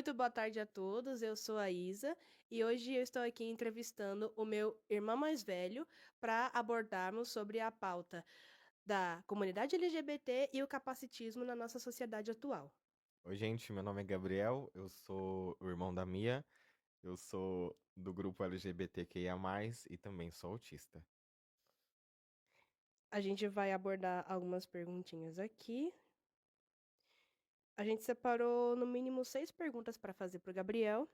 Muito boa tarde a todos, eu sou a Isa e hoje eu estou aqui entrevistando o meu irmão mais velho para abordarmos sobre a pauta da comunidade LGBT e o capacitismo na nossa sociedade atual. Oi, gente, meu nome é Gabriel, eu sou o irmão da Mia, eu sou do grupo LGBTQIA+, e também sou autista. A gente vai abordar algumas perguntinhas aqui. A gente separou no mínimo 6 perguntas para fazer para o Gabriel.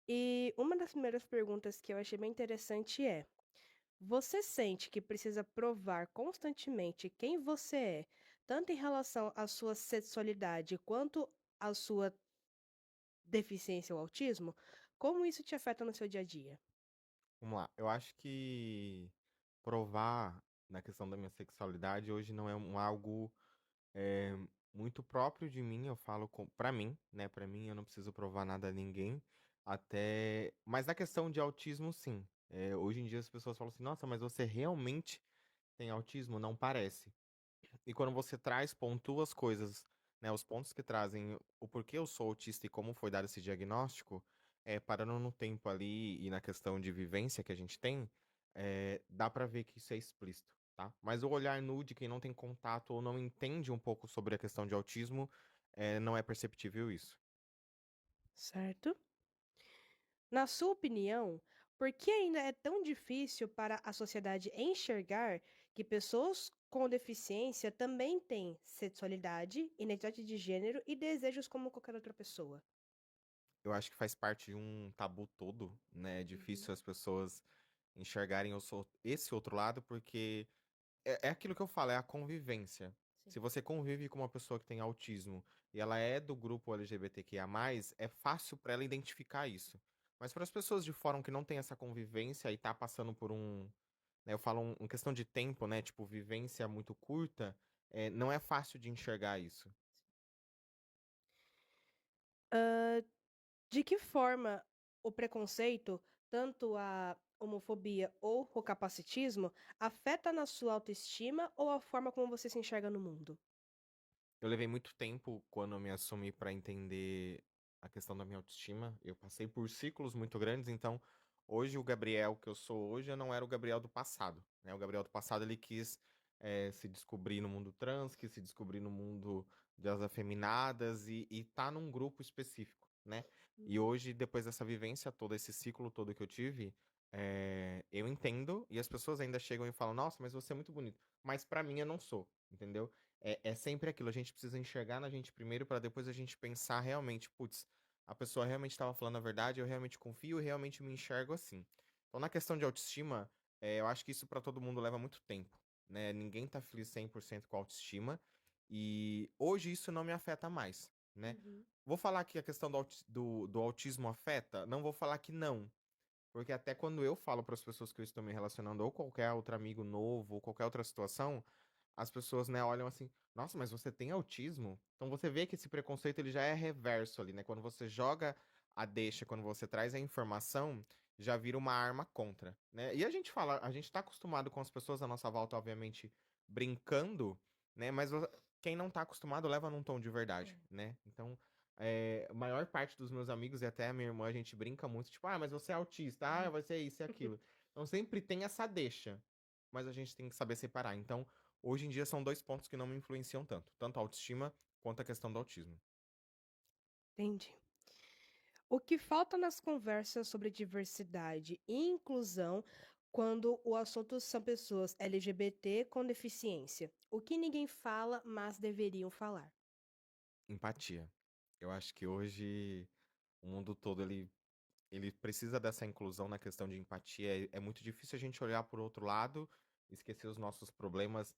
E uma das primeiras perguntas que eu achei bem interessante é: você sente que precisa provar constantemente quem você é, tanto em relação à sua sexualidade quanto à sua deficiência ou autismo? Como isso te afeta no seu dia a dia? Vamos lá, eu acho que provar na questão da minha sexualidade hoje não é algo é, muito próprio de mim, eu falo pra mim, né, pra mim eu não preciso provar nada a ninguém, mas na questão de autismo, sim. Hoje em dia as pessoas falam assim, nossa, mas você realmente tem autismo? Não parece. E quando você traz, pontua as coisas, né, os pontos que trazem o porquê eu sou autista e como foi dado esse diagnóstico, parando no tempo ali e na questão de vivência que a gente tem, dá pra ver que isso é explícito, tá? Mas o olhar nu de quem não tem contato ou não entende um pouco sobre a questão de autismo, não é perceptível isso. Certo? Na sua opinião, por que ainda é tão difícil para a sociedade enxergar que pessoas com deficiência também têm sexualidade, identidade de gênero e desejos como qualquer outra pessoa? Eu acho que faz parte de um tabu todo, né? É Uhum. difícil as pessoas enxergarem esse outro lado, porque é aquilo que eu falo, é a convivência. Sim. Se você convive com uma pessoa que tem autismo e ela é do grupo LGBTQIA+, é fácil para ela identificar isso. Mas para as pessoas de fora que não tem essa convivência e tá passando por né, eu falo em questão de tempo, né, tipo vivência muito curta, não é fácil de enxergar isso. De que forma o preconceito, tanto a homofobia ou o capacitismo, afeta na sua autoestima ou a forma como você se enxerga no mundo? Eu levei muito tempo quando eu me assumi para entender a questão da minha autoestima. Eu passei por ciclos muito grandes, então hoje o Gabriel que eu sou hoje eu não era o Gabriel do passado, né? O Gabriel do passado ele quis se descobrir no mundo trans, quis se descobrir no mundo das afeminadas e tá num grupo específico, né? E Uhum. hoje, depois dessa vivência toda, esse ciclo todo que eu tive, eu entendo e as pessoas ainda chegam e falam, nossa, mas você é muito bonito. Mas pra mim eu não sou, entendeu? É sempre aquilo, a gente precisa enxergar na gente primeiro para depois a gente pensar realmente, putz, a pessoa realmente estava falando a verdade, eu realmente confio e realmente me enxergo assim. Então, na questão de autoestima, eu acho que isso para todo mundo leva muito tempo, né? Ninguém tá feliz 100% com a autoestima e hoje isso não me afeta mais, né? Uhum. Vou falar que a questão do autismo afeta? Não vou falar que não, porque até quando eu falo para as pessoas que eu estou me relacionando ou qualquer outro amigo novo ou qualquer outra situação, as pessoas, né, olham assim, nossa, mas você tem autismo? Então você vê que esse preconceito ele já é reverso ali, né? Quando você joga a deixa, quando você traz a informação, já vira uma arma contra, né? E a gente fala, a gente tá acostumado com as pessoas à nossa volta, obviamente, brincando, né? Mas quem não tá acostumado leva num tom de verdade, É. né? Então, a maior parte dos meus amigos e até a minha irmã, a gente brinca muito, tipo, ah, mas você é autista, ah, Uhum. vai ser isso e aquilo. Então sempre tem essa deixa, mas a gente tem que saber separar. Então, hoje em dia são dois pontos que não me influenciam tanto, tanto a autoestima quanto a questão do autismo. Entendi. O que falta nas conversas sobre diversidade e inclusão quando o assunto são pessoas LGBT com deficiência? O que ninguém fala, mas deveriam falar? Empatia. Eu acho que hoje o mundo todo ele precisa dessa inclusão na questão de empatia. É muito difícil a gente olhar por outro lado, esquecer os nossos problemas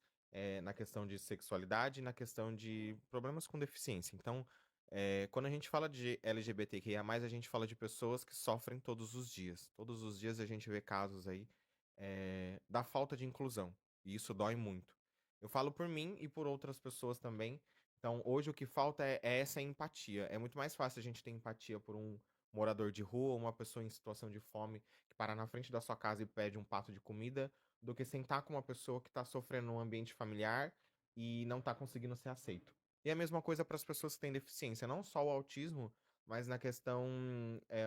na questão de sexualidade, e na questão de problemas com deficiência. Então, quando a gente fala de LGBTQIA+, a gente fala de pessoas que sofrem todos os dias. Todos os dias a gente vê casos aí da falta de inclusão. E isso dói muito. Eu falo por mim e por outras pessoas também. Então, hoje o que falta é essa empatia. É muito mais fácil a gente ter empatia por um morador de rua, uma pessoa em situação de fome que para na frente da sua casa e pede um prato de comida, do que sentar com uma pessoa que está sofrendo num ambiente familiar e não está conseguindo ser aceito. E é a mesma coisa para as pessoas que têm deficiência, não só o autismo, mas na questão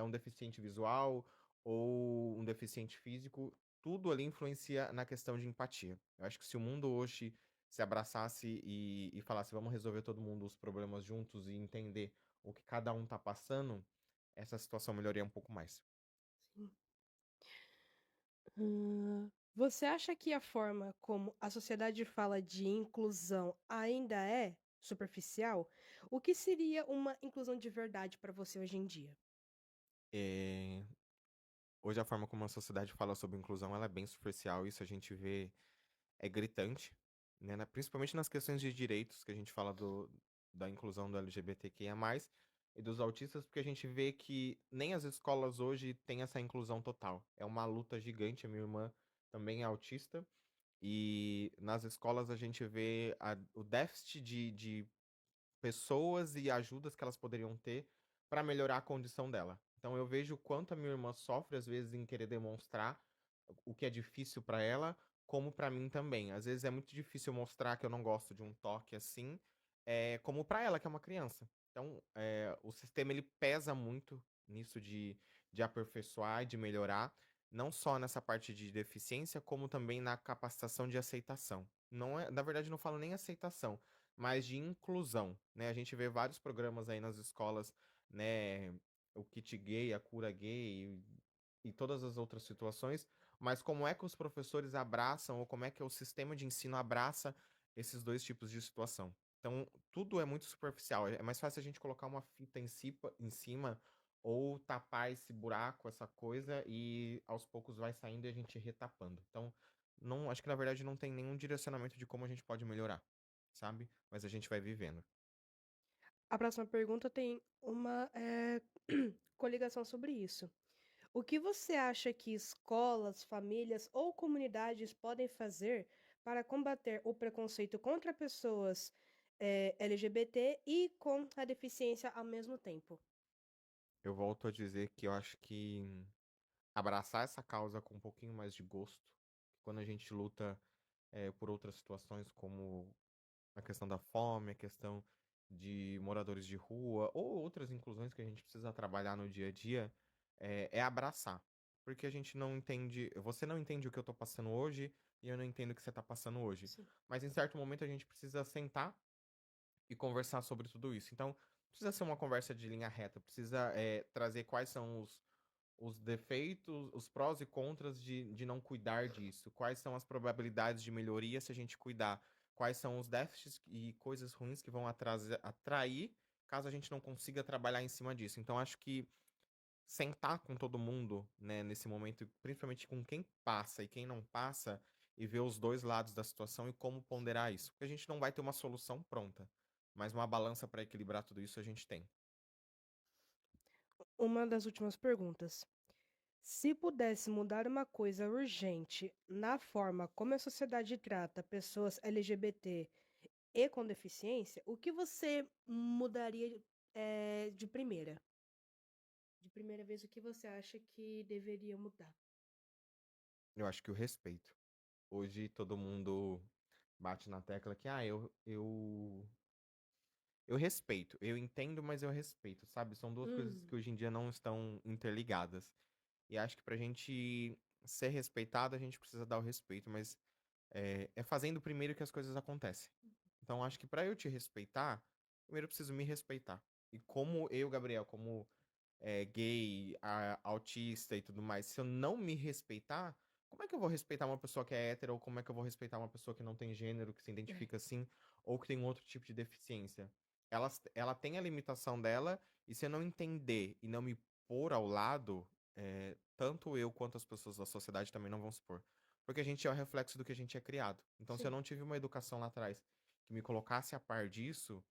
um deficiente visual ou um deficiente físico, tudo ali influencia na questão de empatia. Eu acho que se o mundo hoje se abraçasse e falasse, vamos resolver todo mundo os problemas juntos e entender o que cada um tá passando, essa situação melhoraria um pouco mais. Sim. Você acha que a forma como a sociedade fala de inclusão ainda é superficial? O que seria uma inclusão de verdade para você hoje em dia? Eh, Hoje a forma como a sociedade fala sobre inclusão, ela é bem superficial, isso a gente vê é gritante, né, principalmente nas questões de direitos, que a gente fala da inclusão do LGBTQIA+, e dos autistas, porque a gente vê que nem as escolas hoje têm essa inclusão total. É uma luta gigante, a minha irmã também é autista, e nas escolas a gente vê o déficit de pessoas e ajudas que elas poderiam ter para melhorar a condição dela. Então eu vejo o quanto a minha irmã sofre às vezes em querer demonstrar o que é difícil para ela, como para mim também. Às vezes é muito difícil mostrar que eu não gosto de um toque assim, como para ela que é uma criança. Então, o sistema ele pesa muito nisso de aperfeiçoar e de melhorar, não só nessa parte de deficiência, como também na capacitação de aceitação. Não é, na verdade, não falo nem aceitação, mas de inclusão, né? A gente vê vários programas aí nas escolas, né? O kit gay, a cura gay e todas as outras situações, mas como é que os professores abraçam ou como é que o sistema de ensino abraça esses dois tipos de situação? Então, tudo é muito superficial. É mais fácil a gente colocar uma fita em cima ou tapar esse buraco, essa coisa, e aos poucos vai saindo e a gente retapando. Então, não, acho que na verdade não tem nenhum direcionamento de como a gente pode melhorar, sabe? Mas a gente vai vivendo. A próxima pergunta tem uma coligação sobre isso. O que você acha que escolas, famílias ou comunidades podem fazer para combater o preconceito contra pessoas LGBT e com a deficiência ao mesmo tempo? Eu volto a dizer que eu acho que abraçar essa causa com um pouquinho mais de gosto, quando a gente luta por outras situações como a questão da fome, a questão de moradores de rua ou outras inclusões que a gente precisa trabalhar no dia a dia, é abraçar. Porque a gente não entende, você não entende o que eu tô passando hoje e eu não entendo o que você tá passando hoje. Sim. Mas em certo momento a gente precisa sentar e conversar sobre tudo isso. Então, precisa ser uma conversa de linha reta, precisa trazer quais são os defeitos, os prós e contras de não cuidar disso, quais são as probabilidades de melhoria se a gente cuidar, quais são os déficits e coisas ruins que vão atrair caso a gente não consiga trabalhar em cima disso. Então, acho que sentar com todo mundo, né, nesse momento, principalmente com quem passa e quem não passa, e ver os dois lados da situação e como ponderar isso. Porque a gente não vai ter uma solução pronta, mas uma balança para equilibrar tudo isso a gente tem. Uma das últimas perguntas. Se pudesse mudar uma coisa urgente na forma como a sociedade trata pessoas LGBT e com deficiência, o que você mudaria de primeira? De primeira vez, o que você acha que deveria mudar? Eu acho que o respeito. Hoje todo mundo bate na tecla que, eu respeito. Eu entendo, mas eu respeito, sabe? São duas coisas Hum, que hoje em dia não estão interligadas. E acho que pra gente ser respeitado, a gente precisa dar o respeito, mas é fazendo primeiro que as coisas acontecem. Então, acho que pra eu te respeitar, primeiro eu preciso me respeitar. E como eu, Gabriel, como gay, autista e tudo mais, se eu não me respeitar, como é que eu vou respeitar uma pessoa que é hétero, ou como é que eu vou respeitar uma pessoa que não tem gênero, que se é, identifica assim, ou que tem um outro tipo de deficiência? Ela tem a limitação dela, e se eu não entender e não me pôr ao lado, tanto eu quanto as pessoas da sociedade também não vão se pôr. Porque a gente é o reflexo do que a gente é criado. Então, se eu sim. não tive uma educação lá atrás que me colocasse a par disso,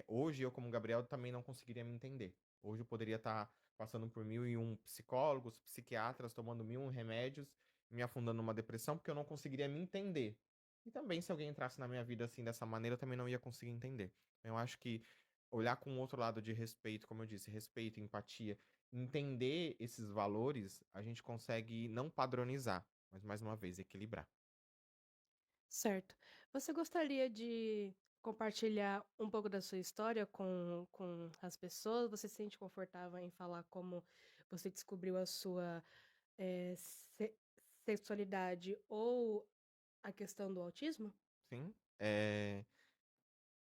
hoje eu, como Gabriel, também não conseguiria me entender. Hoje eu poderia estar passando por mil e um psicólogos, psiquiatras, tomando mil e um remédios, me afundando numa depressão, porque eu não conseguiria me entender. E também, se alguém entrasse na minha vida assim, dessa maneira, eu também não ia conseguir entender. Eu acho que olhar com o outro lado de respeito, como eu disse, respeito, empatia, entender esses valores, a gente consegue não padronizar, mas mais uma vez, equilibrar. Certo. Você gostaria de compartilhar um pouco da sua história com as pessoas? Você se sente confortável em falar como você descobriu a sua, se sexualidade ou a questão do autismo? Sim.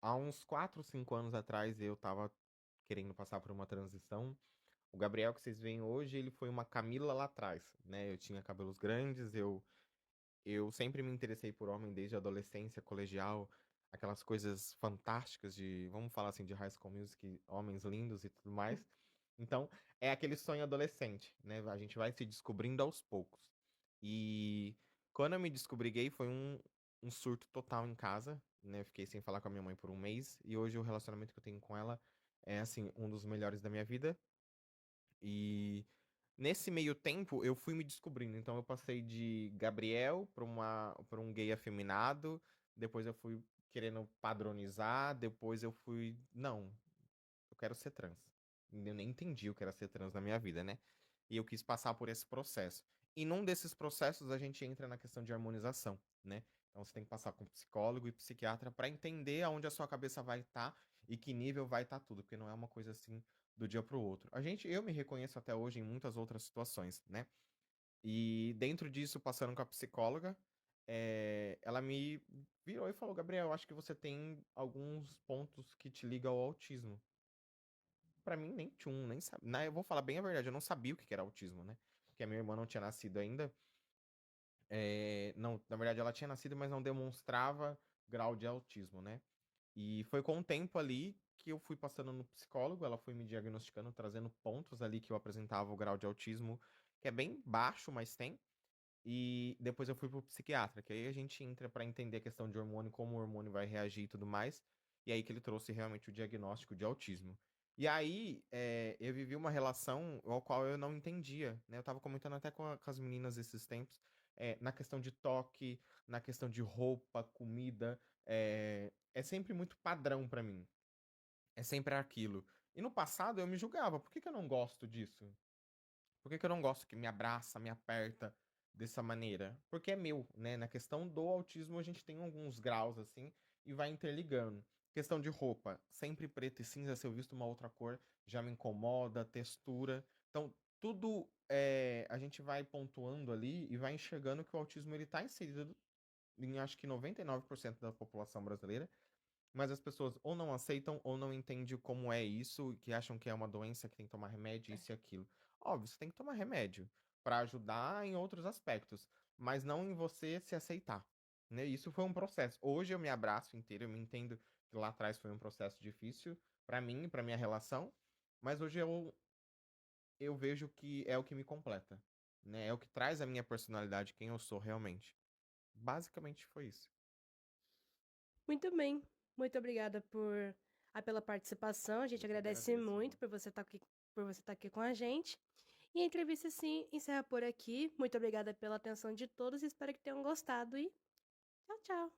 Há uns 4, 5 anos atrás eu tava querendo passar por uma transição. O Gabriel que vocês veem hoje, ele foi uma Camila lá atrás, né? Eu tinha cabelos grandes, eu sempre me interessei por homem desde a adolescência, colegial, aquelas coisas fantásticas de, vamos falar assim, de High School Music, homens lindos e tudo mais. Então, é aquele sonho adolescente, né? A gente vai se descobrindo aos poucos. E quando eu me descobri gay, foi um surto total em casa, né? Eu fiquei sem falar com a minha mãe por um mês, e hoje o relacionamento que eu tenho com ela é, assim, um dos melhores da minha vida. E nesse meio tempo, eu fui me descobrindo. Então, eu passei de Gabriel para um gay afeminado. Depois, eu fui querendo padronizar. Depois, eu fui. Não, eu quero ser trans. Eu nem entendi o que era ser trans na minha vida, né? E eu quis passar por esse processo. E num desses processos, a gente entra na questão de harmonização, né? Então, você tem que passar com psicólogo e psiquiatra para entender aonde a sua cabeça vai estar e que nível vai estar tudo, porque não é uma coisa assim do dia para o outro. Eu me reconheço até hoje em muitas outras situações, né? E dentro disso, passando com a psicóloga, ela me virou e falou: Gabriel, eu acho que você tem alguns pontos que te ligam ao autismo. Pra mim, nem tchum, nem sabia. Eu vou falar bem a verdade, eu não sabia o que era autismo, né? Porque a minha irmã não tinha nascido ainda. Não, na verdade, ela tinha nascido, mas não demonstrava grau de autismo, né? E foi com o tempo ali que eu fui passando no psicólogo, ela foi me diagnosticando, trazendo pontos ali que eu apresentava o grau de autismo, que é bem baixo, mas tem. E depois eu fui pro psiquiatra, que aí a gente entra para entender a questão de hormônio, como o hormônio vai reagir e tudo mais. E aí que ele trouxe realmente o diagnóstico de autismo. E aí eu vivi uma relação ao qual eu não entendia, né? Eu tava comentando até com as meninas esses tempos, na questão de toque, na questão de roupa, comida. É sempre muito padrão para mim. É sempre aquilo. E no passado eu me julgava, por que que eu não gosto disso? Por que que eu não gosto que me abraça, me aperta dessa maneira? Porque é meu, né? Na questão do autismo, a gente tem alguns graus assim e vai interligando. Questão de roupa, sempre preto e cinza, se eu visto uma outra cor, já me incomoda, textura. Então, tudo a gente vai pontuando ali e vai enxergando que o autismo ele tá inserido em acho que 99% da população brasileira, mas as pessoas ou não aceitam ou não entendem como é isso, que acham que é uma doença que tem que tomar remédio, isso e aquilo. Óbvio, você tem que tomar remédio para ajudar em outros aspectos, mas não em você se aceitar, né? Isso foi um processo. Hoje eu me abraço inteiro, eu me entendo que lá atrás foi um processo difícil para mim, para minha relação, mas hoje eu vejo que é o que me completa, né? É o que traz a minha personalidade, quem eu sou realmente. Basicamente foi isso. Muito bem, muito obrigada pela participação, a gente Eu que agradece agradeço, muito Lu. por você estar aqui com a gente. E a entrevista, sim, encerra por aqui. Muito obrigada pela atenção de todos, espero que tenham gostado e tchau, tchau.